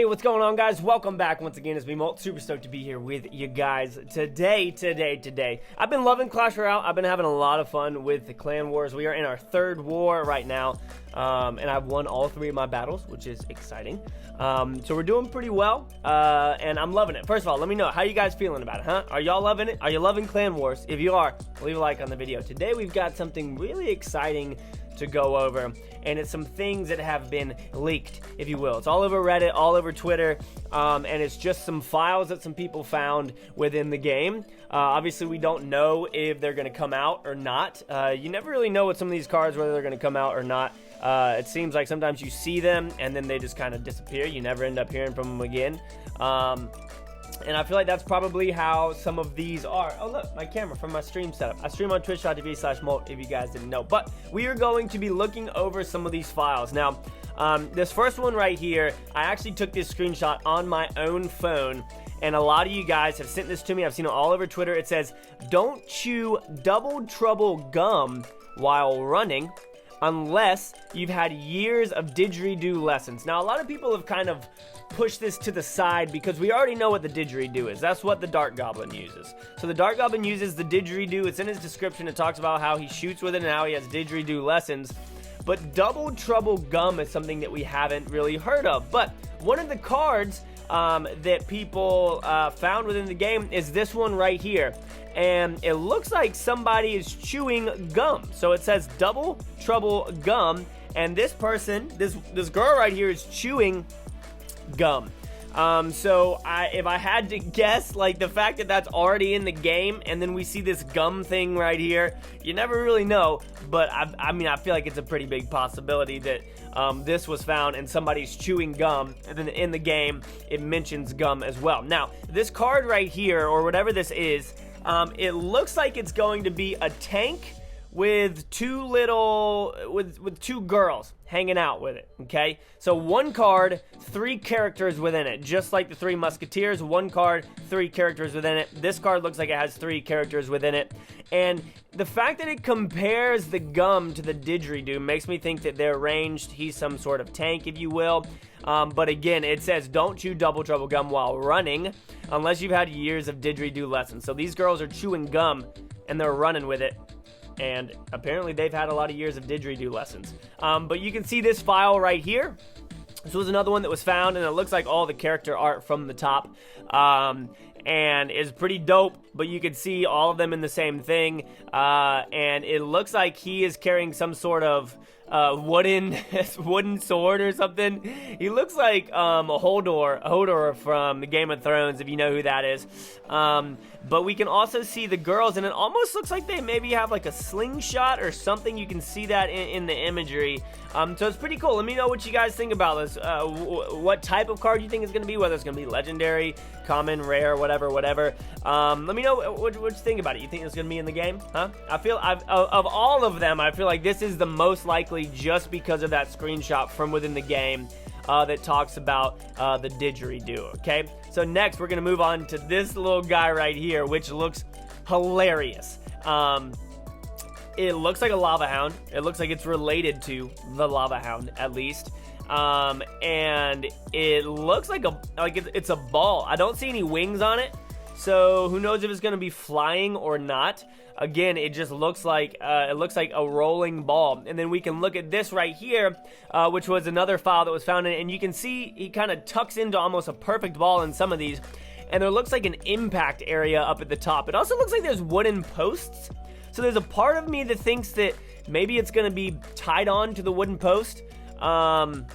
what's going on, guys? Welcome back once again. It's me, MOLT. Super stoked to be here with you guys today. I've been loving Clash Royale. I've been having a lot of fun with the clan wars. We are in our third war right now, and I've won all 3 of my battles, which is exciting. So we're doing pretty well, and I'm loving it. First of all, let me know, how you guys feeling about it, huh? Are y'all loving it? Are you loving clan wars? If you are, leave a like on the video. Today we've got something really exciting to go over, and it's some things that have been leaked, if you will. It's all over Reddit, all over Twitter, and it's just some files that some people found within the game. Obviously, we don't know if they're going to come out or not. You never really know with some of these cards whether they're going to come out or not. It seems like sometimes you see them and then they just kind of disappear. You never end up hearing from them again. And I feel like that's probably how some of these are. Oh, look, my camera from my stream setup. I stream on twitch.tv/MOLT if you guys didn't know. But we are going to be looking over some of these files. Now, this first one right here, I actually took this screenshot on my own phone. And a lot of you guys have sent this to me. I've seen it all over Twitter. It says, don't chew double trouble gum while running unless you've had years of didgeridoo lessons. Now, a lot of people have kind of pushed this to the side because we already know what the didgeridoo is. That's what the Dark Goblin uses. So the Dark Goblin uses the didgeridoo. It's in his description. It talks about how he shoots with it and how he has didgeridoo lessons. But double trouble gum is something that we haven't really heard of. But one of the cards that people found within the game is this one right here. And it looks like somebody is chewing gum. So it says double trouble gum, and this person, this girl right here, is chewing gum. So if I had to guess, like, the fact that that's already in the game, and then we see this gum thing right here, you never really know. But I mean, I feel like it's a pretty big possibility that this was found and somebody's chewing gum, and then in the game it mentions gum as well. Now, this card right here, or whatever this is, it looks like it's going to be a tank with two girls hanging out with it, okay? So one card, 3 characters within it, just like the 3 Musketeers. One card, 3 characters within it. This card looks like it has 3 characters within it. And the fact that it compares the gum to the didgeridoo makes me think that they're ranged. He's some sort of tank, if you will. But again, it says don't chew double trouble gum while running unless you've had years of didgeridoo lessons. So these girls are chewing gum and they're running with it. And apparently they've had a lot of years of didgeridoo lessons. But you can see this file right here. This was another one that was found, and it looks like all the character art from the top. And is pretty dope, but you can see all of them in the same thing. And it looks like he is carrying some sort of wooden sword or something. He looks like Hodor from the Game of Thrones, if you know who that is. But we can also see the girls, and it almost looks like they maybe have like a slingshot or something. You can see that in the imagery. So it's pretty cool. Let me know what you guys think about this. What type of card you think is going to be, whether it's going to be legendary, common, rare, whatever. Let me know what you think about it. You think it's going to be in the game? Huh? I feel, of all of them, I feel like this is the most likely just because of that screenshot from within the game that talks about the didgeridoo, okay? So next, we're going to move on to this little guy right here, which looks hilarious. It looks like a lava hound. It looks like it's related to the lava hound, at least. And it looks like it's a ball. I don't see any wings on it, so who knows if it's going to be flying or not. Again, it just looks like a rolling ball. And then we can look at this right here, which was another file that was found in it, and you can see he kind of tucks into almost a perfect ball in some of these. And there looks like an impact area up at the top. It also looks like there's wooden posts. So there's a part of me that thinks that maybe it's going to be tied on to the wooden post. And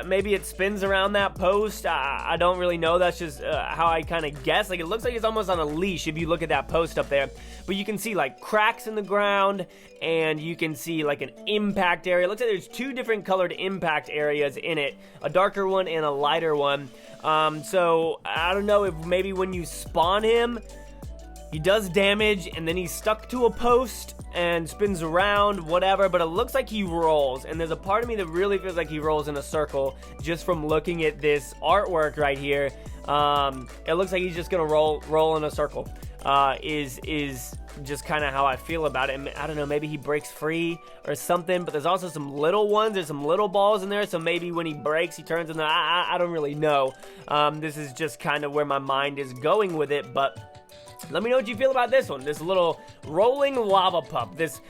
maybe it spins around that post. I don't really know. That's just how I kind of guess. Like, it looks like it's almost on a leash if you look at that post up there. But you can see like cracks in the ground, and you can see like an impact area. It looks like there's 2 different colored impact areas in it, a darker one and a lighter one. So I don't know if maybe when you spawn him, he does damage, and then he's stuck to a post and spins around, whatever, but it looks like he rolls, and there's a part of me that really feels like he rolls in a circle just from looking at this artwork right here. It looks like he's just gonna roll in a circle. Is just kind of how I feel about it. I don't know, maybe he breaks free or something, but there's also some little ones. There's some little balls in there, so maybe when he breaks, he turns into, I don't really know. This is just kind of where my mind is going with it, but let me know what you feel about this one. This little rolling lava pup. This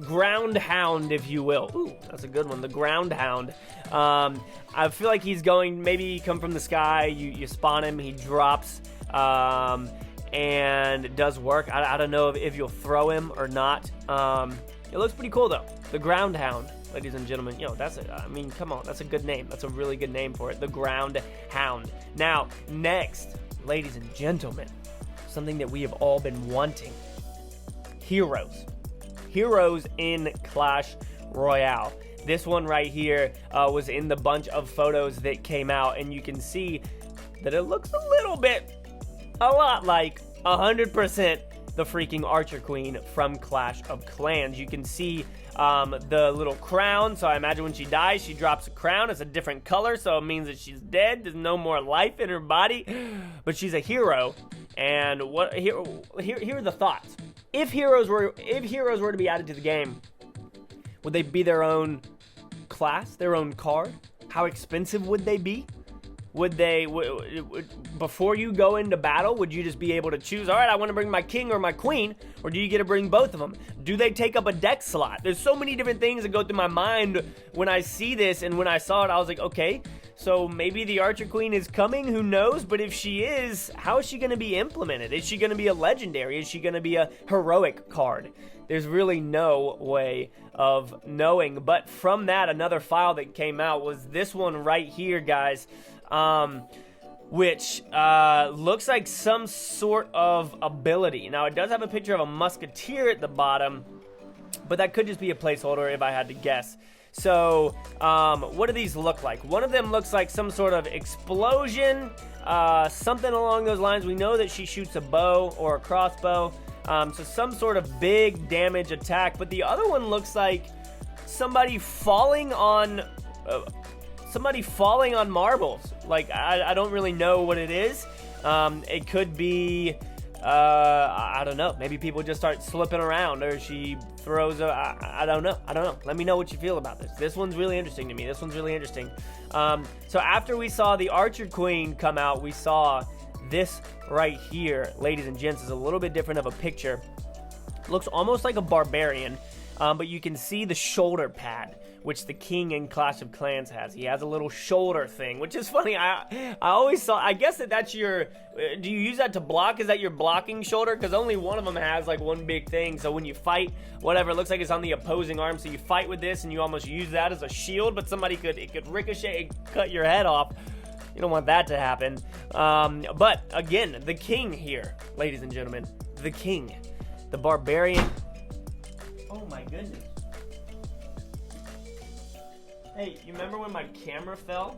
ground hound, if you will. Ooh, that's a good one. The ground hound. I feel like he's going, maybe come from the sky. You spawn him. He drops. And it does work. I don't know if you'll throw him or not. It looks pretty cool, though. The ground hound, ladies and gentlemen. That's it. I mean, come on. That's a good name. That's a really good name for it. The ground hound. Now, next, ladies and gentlemen, something that we have all been wanting. Heroes. Heroes in Clash Royale. This one right here was in the bunch of photos that came out, and you can see that it looks a lot like 100% the freaking Archer Queen from Clash of Clans. You can see the little crown, so I imagine when she dies, she drops a crown. It's a different color, so it means that she's dead. There's no more life in her body, but she's a hero. And here are the thoughts. If heroes were to be added to the game, would they be their own class, their own card? How expensive would they be? Would they, before you go into battle, would you just be able to choose, all right, I want to bring my king or my queen, or do you get to bring both of them? Do they take up a deck slot? There's so many different things that go through my mind when I see this, and when I saw it, I was like, okay, so maybe the Archer Queen is coming, who knows? But if she is, how is she going to be implemented? Is she going to be a legendary? Is she going to be a heroic card? There's really no way of knowing. But from that, another file that came out was this one right here, guys, which looks like some sort of ability. Now, it does have a picture of a musketeer at the bottom, but that could just be a placeholder if I had to guess. So, what do these look like? One of them looks like some sort of explosion, something along those lines. We know that she shoots a bow or a crossbow, so some sort of big damage attack. But the other one looks like somebody falling on marbles. Like, I don't really know what it is. It could be, I don't know. Maybe people just start slipping around, or she throws I don't know. Let me know what you feel about this. This one's really interesting to me. So after we saw the Archer Queen come out, we saw this right here, ladies and gents. Is a little bit different of a picture. Looks almost like a barbarian, but you can see the shoulder pad, which the king in Clash of Clans has. He has a little shoulder thing, which is funny. I always saw, I guess that's your, do you use that to block? Is that your blocking shoulder? Because only one of them has like one big thing. So when you fight, whatever, it looks like it's on the opposing arm. So you fight with this and you almost use that as a shield, but it could ricochet and cut your head off. You don't want that to happen. But again, the king here, ladies and gentlemen, the king, the barbarian. Oh my goodness. Hey, you remember when my camera fell?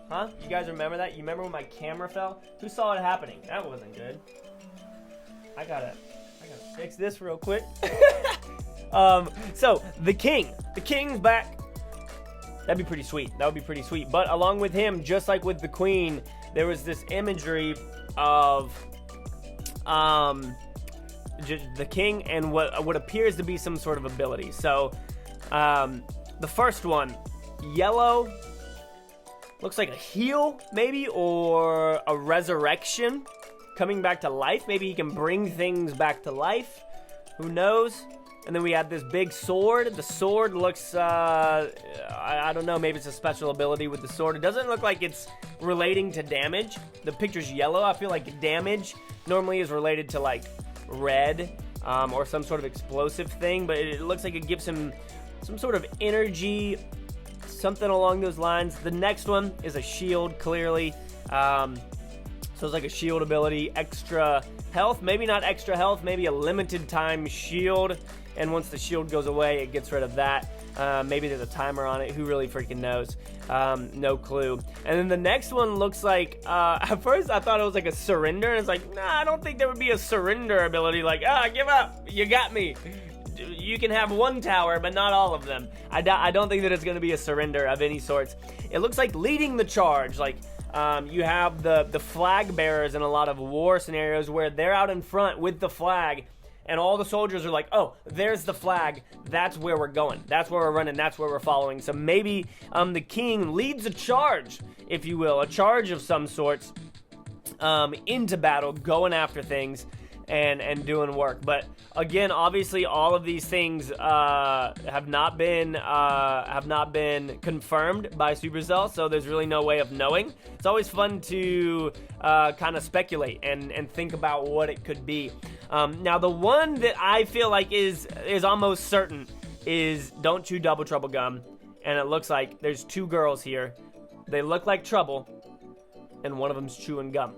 Huh? You guys remember that? You remember when my camera fell? Who saw it happening? That wasn't good. I gotta fix this real quick. So the king's back. That'd be pretty sweet. That would be pretty sweet. But along with him, just like with the queen, there was this imagery of the king and what appears to be some sort of ability. So the first one, yellow, looks like a heal maybe, or a resurrection, coming back to life. Maybe he can bring things back to life, who knows. And then we have this big sword. The sword looks I don't know, maybe it's a special ability with the sword. It doesn't look like it's relating to damage. The picture's yellow. I feel like damage normally is related to like red or some sort of explosive thing, but it looks like it gives him some sort of energy, something along those lines. The next one is a shield, clearly. So it's like a shield ability, extra health. Maybe not extra health, maybe a limited time shield. And once the shield goes away, it gets rid of that. Maybe there's a timer on it. Who really freaking knows? No clue. And then the next one looks like, at first I thought it was like a surrender. And it's like, nah, I don't think there would be a surrender ability. Like, give up. You got me. You can have one tower, but not all of them. I don't think that it's going to be a surrender of any sorts. It looks like leading the charge. Like, you have the flag bearers in a lot of war scenarios where they're out in front with the flag, and all the soldiers are like, oh, there's the flag, that's where we're going, that's where we're running, that's where we're following. So maybe the king leads a charge, if you will, a charge of some sorts into battle, going after things and doing work. But again, obviously all of these things have not been confirmed by Supercell, so there's really no way of knowing. It's always fun to kind of speculate and think about what it could be. Now the one that I feel like is almost certain is don't chew double trouble gum, and it looks like there's two girls here. They look like trouble, and one of them's chewing gum.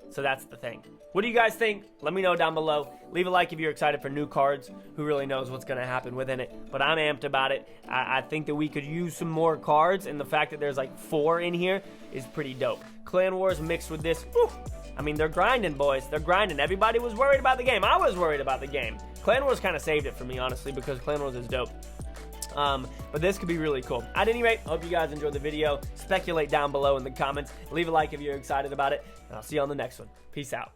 So that's the thing. What do you guys think? Let me know down below. Leave a like if you're excited for new cards. Who really knows what's going to happen within it? But I'm amped about it. I think that we could use some more cards, and the fact that there's like 4 in here is pretty dope. Clan Wars mixed with this. Whew, I mean, they're grinding, boys. They're grinding. Everybody was worried about the game. I was worried about the game. Clan Wars kind of saved it for me, honestly, because Clan Wars is dope. But this could be really cool. At any rate, hope you guys enjoyed the video. Speculate down below in the comments. Leave a like if you're excited about it. And I'll see you on the next one. Peace out.